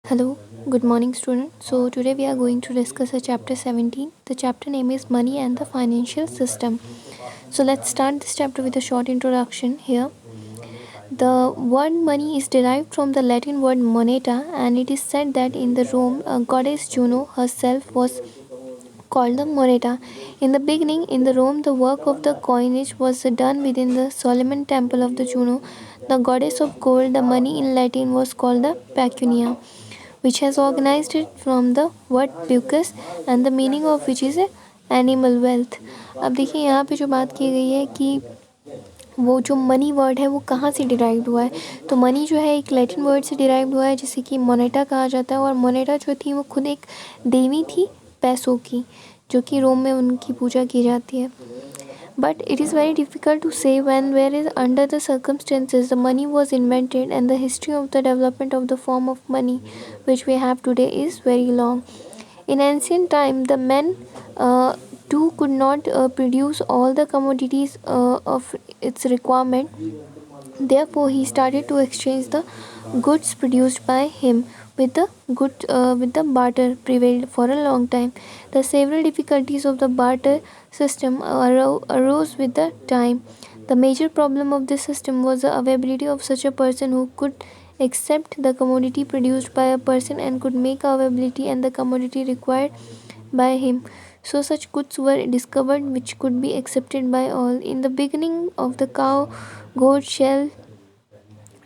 Hello, good morning, student. So, today we are going to discuss a chapter 17. The chapter name is Money and the Financial System. So, let's start this chapter with a short introduction here. The word money is derived from the Latin word moneta, and it is said that in the Rome, goddess Juno herself was called the moneta. In the beginning, in the Rome, the work of the coinage was done within the Solomon temple of the Juno, the goddess of gold. The money in Latin was called the pecunia, which has organized it from the word peucus and the meaning of which is animal wealth. अब देखिए यहाँ पे जो बात की गई है कि वो जो मनी वर्ड है वो कहाँ से डिराइव्ड हुआ है. तो मनी जो है एक लैटिन वर्ड से डिराइव्ड हुआ है जिसे कि मोनेटा कहा जाता है. और मोनेटा जो थी वो खुद एक देवी थी पैसों की, जो कि रोम में उनकी पूजा की जाती है. But it is very difficult to say when, where is under the circumstances the money was invented, and the history of the development of the form of money which we have today is very long. In ancient time, the men too could not produce all the commodities of its requirement. Therefore, he started to exchange the goods produced by him with the barter prevailed for a long time. The several difficulties of the barter system arose with the time. The major problem of this system was the availability of such a person who could accept the commodity produced by a person and could make availability and the commodity required by him. So such goods were discovered which could be accepted by all. In the beginning of the cow, goat, shell,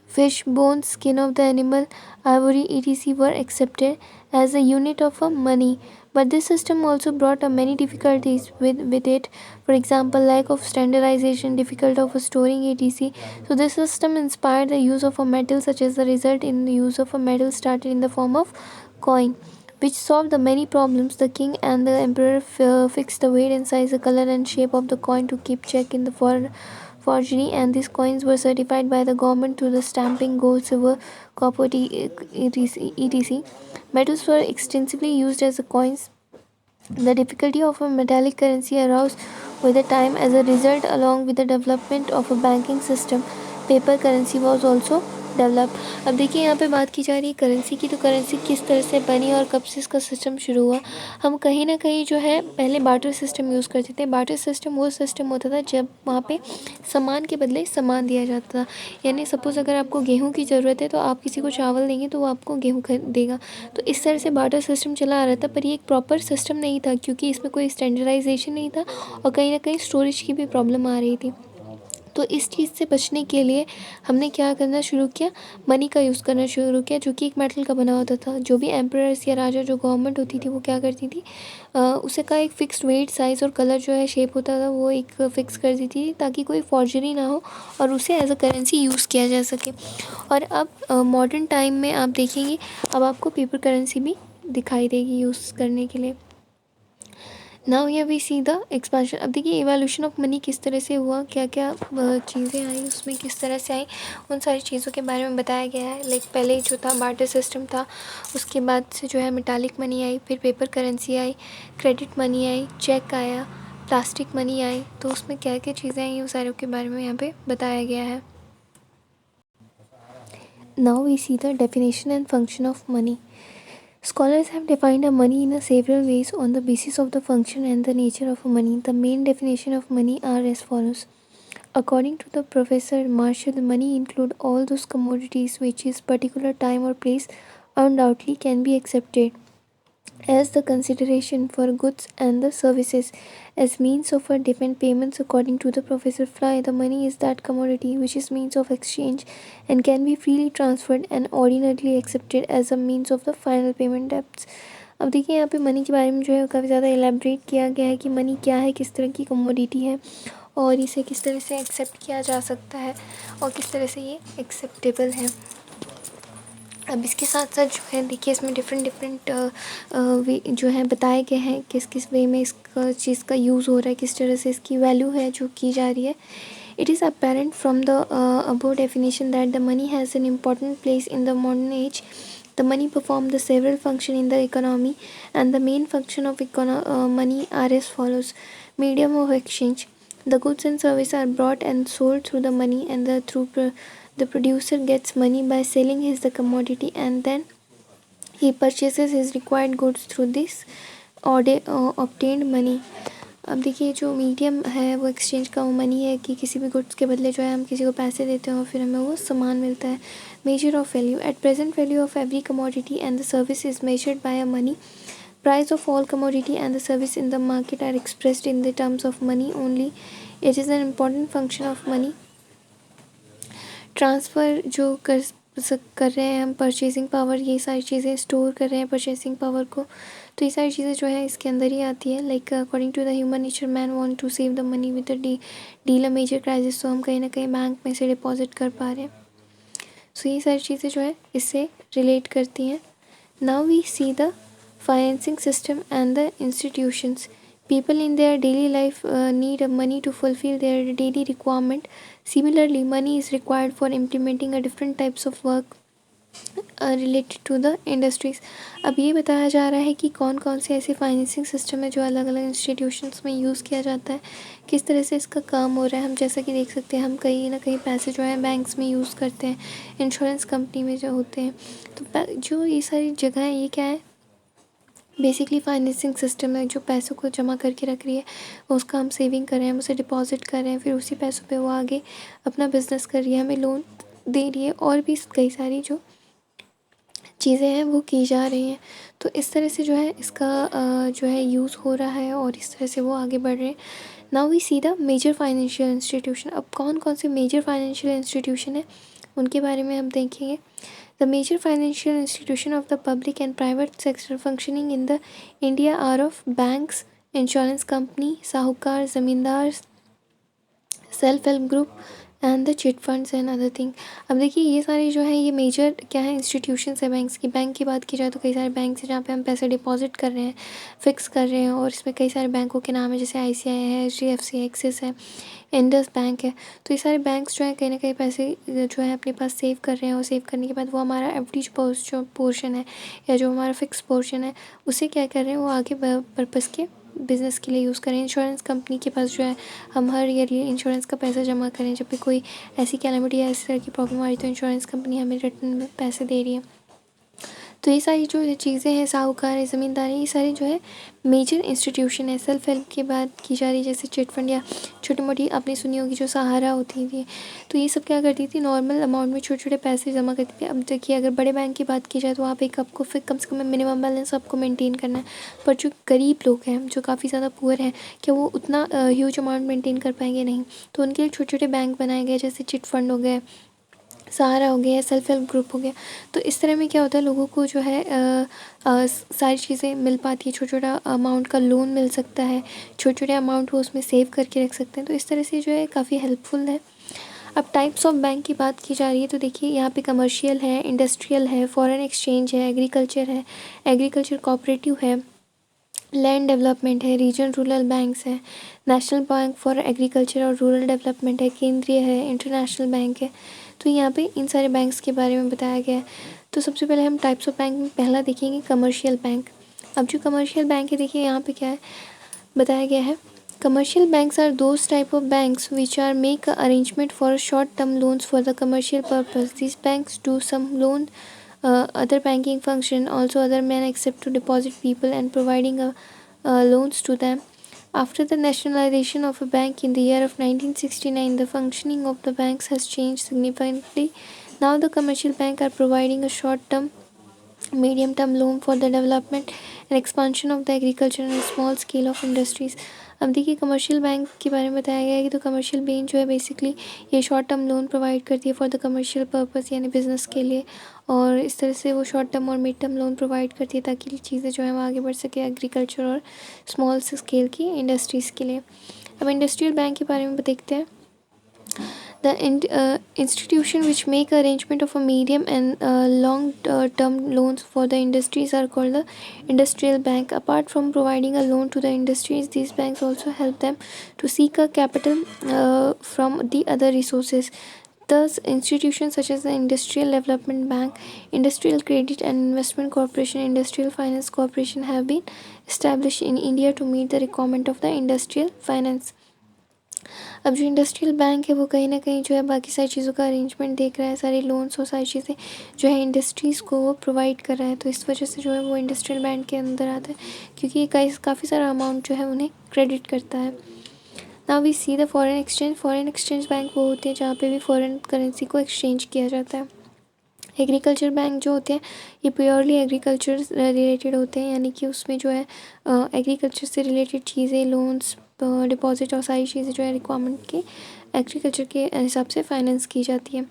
fish, bones, skin of the animal, ivory, etc. were accepted as a unit of a money. But this system also brought many difficulties with it. For example, lack of standardization, difficult of storing, etc. So this system inspired the use of a metal, such as the result in the use of a metal started in the form of coin, which solved the many problems. The king and the emperor fixed the weight and size, the color and shape of the coin to keep check in the forgery, and these coins were certified by the government through the stamping, gold, silver, copper, etc. Metals were extensively used as the coins. The difficulty of a metallic currency arose with the time. As a result, along with the development of a banking system, paper currency was also develop. अब देखिए यहाँ पे बात की जा रही है currency की. तो करेंसी किस तरह से बनी और कब से इसका सिस्टम शुरू हुआ. हम कहीं ना कहीं जो है पहले बार्टर सिस्टम यूज़ करते थे. बार्टर सिस्टम वो सिस्टम होता था जब वहाँ पे सामान के बदले सामान दिया जाता था. यानी सपोज़ अगर आपको गेहूँ की ज़रूरत है तो आप किसी को चावल देंगे तो वो आपको गेहूँ देगा. तो इस तरह से बार्टर सिस्टम चला आ रहा था. पर ये एक प्रॉपर सिस्टम नहीं था क्योंकि इसमें कोई स्टैंडर्डाइजेशन नहीं था और कहीं ना कहीं स्टोरेज की भी प्रॉब्लम आ रही थी. तो इस चीज़ से बचने के लिए हमने क्या करना शुरू किया, मनी का यूज़ करना शुरू किया, जो कि एक मेटल का बना होता था. जो भी एम्परर्स या राजा जो गवर्नमेंट होती थी वो क्या करती थी, उसे का एक फ़िक्स्ड वेट, साइज़ और कलर जो है शेप होता था वो एक फ़िक्स कर दी थी ताकि कोई फॉर्जरी ना हो और उसे एज अ करेंसी यूज़ किया जा सके. और अब मॉडर्न टाइम में आप देखेंगे अब आपको पेपर करेंसी भी दिखाई देगी यूज़ करने के लिए. Now here we see the expansion. अब देखिए इवोल्यूशन ऑफ मनी किस तरह से हुआ, क्या क्या चीज़ें आई उसमें, किस तरह से आई, उन सारी चीज़ों के बारे में बताया गया है. लाइक पहले जो था बार्टर सिस्टम था, उसके बाद से जो है मेटालिक मनी आई, फिर पेपर करेंसी आई, क्रेडिट मनी आई, चेक आया, प्लास्टिक मनी आई. तो उसमें क्या क्या चीज़ें आई उन सारों के बारे में यहाँ पे बताया गया है. Now we see the definition and function of money. Scholars have defined a money in several ways on the basis of the function and the nature of money. The main definition of money are as follows. According to the Professor Marshall, money include all those commodities which is particular time or place undoubtedly can be accepted as the consideration for goods and the services as means of a different payments. According to the Professor Fry, the money is that commodity which is means of exchange and can be freely transferred and ordinarily accepted as a means of the final payment debts. अब देखिए यहाँ पे money के बारे में जो है काफ़ी ज़्यादा एलेबरेट किया गया है कि मनी क्या है, किस तरह की कमोडिटी है और इसे किस तरह से एक्सेप्ट किया जा सकता है और किस तरह से ये एक्सेप्टेबल है. अब इसके साथ साथ जो है देखिए इसमें डिफरेंट वे जो है बताए गए हैं किस किस वे में इस चीज़ का यूज़ हो रहा है, किस तरह से इसकी वैल्यू है जो की जा रही है. It is apparent from the above definition that the money has an important place in the modern age. The money performs the several functions in the economy, and the main function of money are as follows. Medium of exchange. The goods and services are bought and sold through the money, and the producer gets money by selling his the commodity and then He purchases his required goods through this obtained money. अब देखिए जो medium है वो exchange का वो money है कि किसी भी गुड्स के बदले जो है हम किसी को पैसे देते हैं और फिर हमें वो सामान मिलता है. Measure of value. At present value of every commodity and the service is measured by a money. Price of all commodity and the service in the market are expressed in the terms of money only. It is an important function of money. Transfer जो कर रहे हैं हम, purchasing power, ये सारी चीज़ें store कर रहे हैं परचेसिंग पावर को, तो ये सारी चीज़ें जो है इसके अंदर ही आती है. Like according to the human nature man want to save the money with the deal a major crisis. तो हम कहीं ना कहीं बैंक में से डिपॉजिट कर पा रहे हैं. सो ये सारी चीज़ें जो है इससे रिलेट करती हैं. Now we see the financing system and the institutions. People in their daily life need money to fulfill their daily requirement. Similarly, money is required for implementing a different types of work related to the industries. अब ये बताया जा रहा है कि कौन कौन से ऐसे फाइनेंसिंग सिस्टम है जो अलग अलग इंस्टीट्यूशंस में यूज़ किया जाता है, किस तरह से इसका काम हो रहा है. हम जैसा कि देख सकते हैं हम कहीं ना कहीं पैसे जो है बैंक्स में यूज़ करते हैं, इंश्योरेंस कंपनी में जो होते हैं. तो जो ये सारी जगह है ये क्या है, बेसिकली फाइनेंसिंग सिस्टम है जो पैसों को जमा करके रख रही है, उसका हम सेविंग कर रहे हैं, हम उसे डिपॉजिट कर रहे हैं, फिर उसी पैसों पे वो आगे अपना बिजनेस कर रही है, हमें लोन दे रही है, और भी कई सारी जो चीज़ें हैं वो की जा रही हैं. तो इस तरह से जो है इसका जो है यूज़ हो रहा है और इस तरह से वो आगे बढ़ रहे हैं. Now we see the major financial institution. अब कौन कौन से मेजर फाइनेंशियल इंस्टीट्यूशन है उनके बारे में हम देखेंगे. The major financial institution of the public and private sector functioning in the India are of banks, insurance company, साहूकार, ज़मींदार, self help group and the chit funds and other thing. अब देखिए ये सारे जो है ये मेजर क्या है इंस्टीट्यूशंस है बैंक्स की. बैंक की बात की जाए तो कई सारे बैंक हैं जहाँ पे हम पैसे डिपॉजिट कर रहे हैं, फिक्स कर रहे हैं, और इसमें कई सारे बैंकों के नाम है जैसे ICICI है, HDFC, एक्सिस है, इंडस बैंक है. तो ये सारे बैंक्स जो है कहीं ना कहीं पैसे जो है अपने पास सेव कर रहे हैं, और सेव करने के बाद वो हमारा एवरेज जो पोर्शन है या जो हमारा फिक्स पोर्शन है उसे क्या कर रहे हैं वो आगे पर्पज़ के बिज़नेस के लिए यूज़ करें. इंश्योरेंस कंपनी के पास जो है हम हर ईयर ये इंश्योरेंस का पैसा जमा करें. जब भी कोई ऐसी कैलेमिटी या इस तरह की प्रॉब्लम आ रही तो इंश्योरेंस कंपनी हमें रिटर्न में पैसे दे रही है. तो ये सारी जो चीज़ें हैं, साहूकार है, ज़मींदार है, ये सारी जो है मेजर इंस्टीट्यूशन है. सेल्फ हेल्प की बात की जा रही है जैसे चिट फंड या छोटी मोटी आपने सुनी होगी जो सहारा होती थी. तो ये सब क्या करती थी, नॉर्मल अमाउंट में छोटे छोटे पैसे जमा करती थी. अब देखिए अगर बड़े बैंक की बात की जाए तो वहाँ पे आपको फिर कम से कम मिनिमम बैलेंस आपको मेंटेन करना है. पर जो गरीब लोग हैं जो काफ़ी ज़्यादा पुअर हैं, क्या वो उतना ह्यूज अमाउंट मेंटेन कर पाएंगे? नहीं. तो उनके लिए छोटे छोटे बैंक बनाए गए जैसे चिट फंड हो गए, सहारा हो गया, सेल्फ हेल्प ग्रुप हो गया. तो इस तरह में क्या होता है लोगों को जो है सारी चीज़ें मिल पाती है. छोटा छोटा अमाउंट का लोन मिल सकता है, छोटे छोटे अमाउंट वो उसमें सेव करके रख सकते हैं. तो इस तरह से जो है काफ़ी हेल्पफुल है. अब टाइप्स ऑफ बैंक की बात की जा रही है तो देखिए यहाँ पे कमर्शियल है, इंडस्ट्रियल है, फॉरेन एक्सचेंज है, एग्रीकल्चर है, एग्रीकल्चर कोऑपरेटिव है, लैंड डेवलपमेंट है, रीजनल रूरल बैंक्स है, नेशनल बैंक फॉर एग्रीकल्चर और रूरल डेवलपमेंट है, केंद्रीय है, इंटरनेशनल बैंक है. तो यहाँ पे इन सारे बैंक्स के बारे में बताया गया है. तो सबसे पहले हम टाइप्स ऑफ बैंक में पहला देखेंगे कमर्शियल बैंक. अब जो कमर्शियल बैंक है देखिए यहाँ पे क्या है बताया गया है. Commercial banks are those type of banks which are make arrangement for short term loans for the commercial purpose. This banks do some loan other banking function also other men accept to deposit people and providing loans to them. After the nationalization of a bank in the year of 1969, the functioning of the banks has changed significantly. Now the commercial bank are providing a short-term, medium-term loan for the development and expansion of the agriculture and small scale of industries. अब देखिए commercial bank के बारे में बताया गया है कि तो कमर्शियल बैंक जो है बेसिकली ये शॉर्ट टर्म लोन प्रोवाइड करती है फॉर द कमर्शियल पर्पस यानी बिज़नेस के लिए, और इस तरह से वो शॉर्ट टर्म और मिड टर्म लोन प्रोवाइड करती है ताकि चीज़ें जो है वो आगे बढ़ सके एग्रीकल्चर और स्मॉल स्केल की इंडस्ट्रीज़ के लिए. अब इंडस्ट्रियल बैंक के बारे में देखते हैं. The institution which make arrangement of a medium and long term loans for the industries are called the industrial bank. Apart from providing a loan to the industries, these banks also help them to seek a capital from the other resources. Thus, institutions such as the Industrial Development Bank, Industrial Credit and Investment Corporation, Industrial Finance Corporation have been established in India to meet the requirement of the industrial finance. अब जो industrial bank है वो कहीं ना कहीं जो है बाकी सारी चीज़ों का अरेंजमेंट देख रहा है, सारे लोन्स और सारी चीज़ें जो है इंडस्ट्रीज़ को वो प्रोवाइड कर रहा है, तो इस वजह से जो है वो इंडस्ट्रियल बैंक के अंदर आता है, क्योंकि ये काफ़ी सारा अमाउंट जो है उन्हें क्रेडिट करता है। Now we see the foreign exchange. Foreign exchange bank वो होते हैं जहाँ पे भी फॉरेन करेंसी को एक्सचेंज किया जाता है। एग्रीकल्चर बैंक जो होते हैं ये प्योरली एग्रीकल्चर रिलेटेड होते हैं, यानी कि उसमें जो है एग्रीकल्चर से रिलेटेड चीज़ें, लोन्स, डिपॉजिट और सारी चीज़ें जो है रिक्वायरमेंट के एग्रीकल्चर के हिसाब से फाइनेंस की जाती है।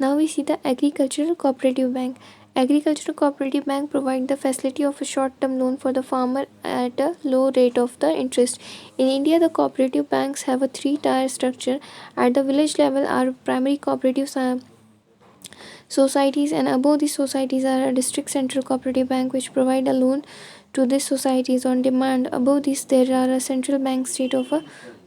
Now we see the agricultural cooperative bank. Agricultural cooperative bank provide the facility of a short-term loan for the farmer at a low rate of the interest. In India, the cooperative banks have a three-tier structure. At the village level are primary cooperative societies, and above these societies are a district central cooperative bank which provide a loan to these societies on demand. Above this there are a central bank state of a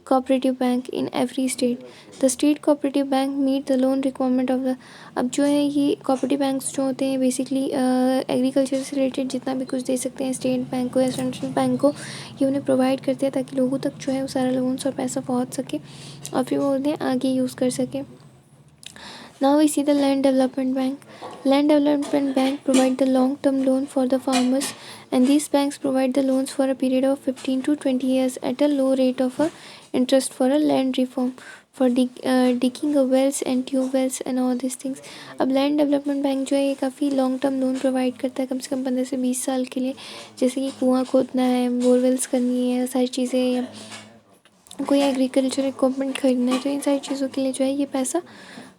cooperative bank in every state. The state cooperative bank meet the loan requirement of the, अब जो है ये cooperative banks जो होते हैं basically agriculture से related जितना भी कुछ दे सकते हैं स्टेट बैंक को या सेंट्रल बैंक को, ये उन्हें प्रोवाइड करते हैं ताकि लोगों तक जो है वो सारा लोन्स और पैसा पहुंच सके और फिर वो उन्हें आगे यूज़ कर सके। Now we see the Land Development Bank. Land Development Bank provide the long-term loan for the farmers, and these banks provide the loans for a period of 15 to 20 years at a low rate of interest for a land reform, for digging a wells and tube wells and all these things. अब land development bank जो है ये काफ़ी long term loan provide करता है, कम से कम 15 से 20 साल के लिए, जैसे कि कुआं खोदना है, बोरवेल्स करनी है, सारी चीज़ें, या कोई एग्रीकल्चर इक्विपमेंट खरीदना है, तो इन सारी चीज़ों के लिए जो है ये पैसा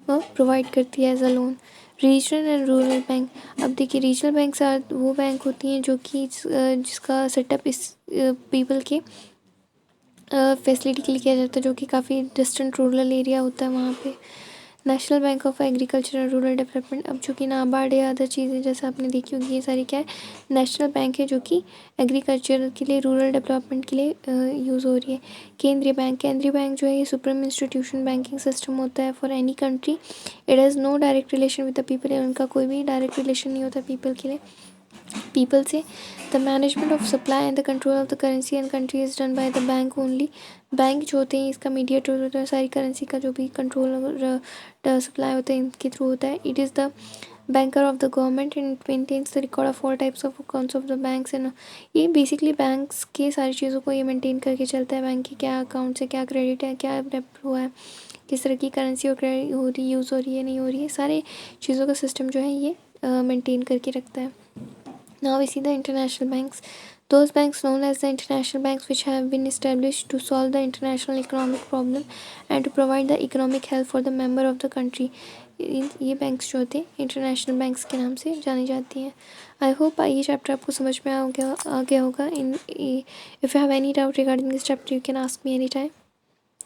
प्रोवाइड करती है as a loan. Regional and rural bank. अब देखिए रीजनल बैंक वो बैंक होती हैं जो कि जिसका सेटअप इस पीपल के फैसिलिटी के लिए किया जाता है, जो कि काफ़ी डिस्टेंट रूरल एरिया होता है वहाँ पे। National bank of agriculture and rural development, अब जो कि नाबार्ड या अदर चीज़ें जैसे आपने देखी होगी, ये सारी क्या है, नेशनल बैंक है जो कि एग्रीकल्चर के लिए, रूरल डेवलपमेंट के लिए यूज़ हो रही है। केंद्रीय बैंक जो है ये सुप्रीम इंस्टीट्यूशन बैंकिंग सिस्टम होता है for any country. It has no direct relation with the people, उनका कोई भी डायरेक्ट रिलेशन नहीं होता पीपल से। The management of supply and the control of the currency and country is done by the bank only. Bank जो होते हैं इसका मीडिएटर होता है, सारी करेंसी का जो भी कंट्रोल सप्लाई होता है इनके थ्रू होता है। It is the banker of the government and it maintains the record of all types of accounts of the banks and ये बेसिकली बैंक्स के सारी चीज़ों को ये मेंटेन करके चलता है, बैंक के क्या अकाउंट्स है, क्या क्रेडिट है, क्या डेबिट हुआ है, किस तरह की करेंसी और क्रेडिट हो रही, यूज़ हो रही है, नहीं हो रही है, सारे चीज़ों का सिस्टम जो है ये मेंटेन करके रखता है। Now we see the international banks. Those banks known as the international banks which have been established to solve the international economic problem and to provide the economic help for the member of the country. ये banks जो होते हैं international banks के नाम से जानी जाती हैं। आई होप ये चैप्टर आपको समझ में आ गया होगा। If you have any doubt regarding this chapter you can ask me any time.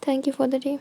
Thank you for the day.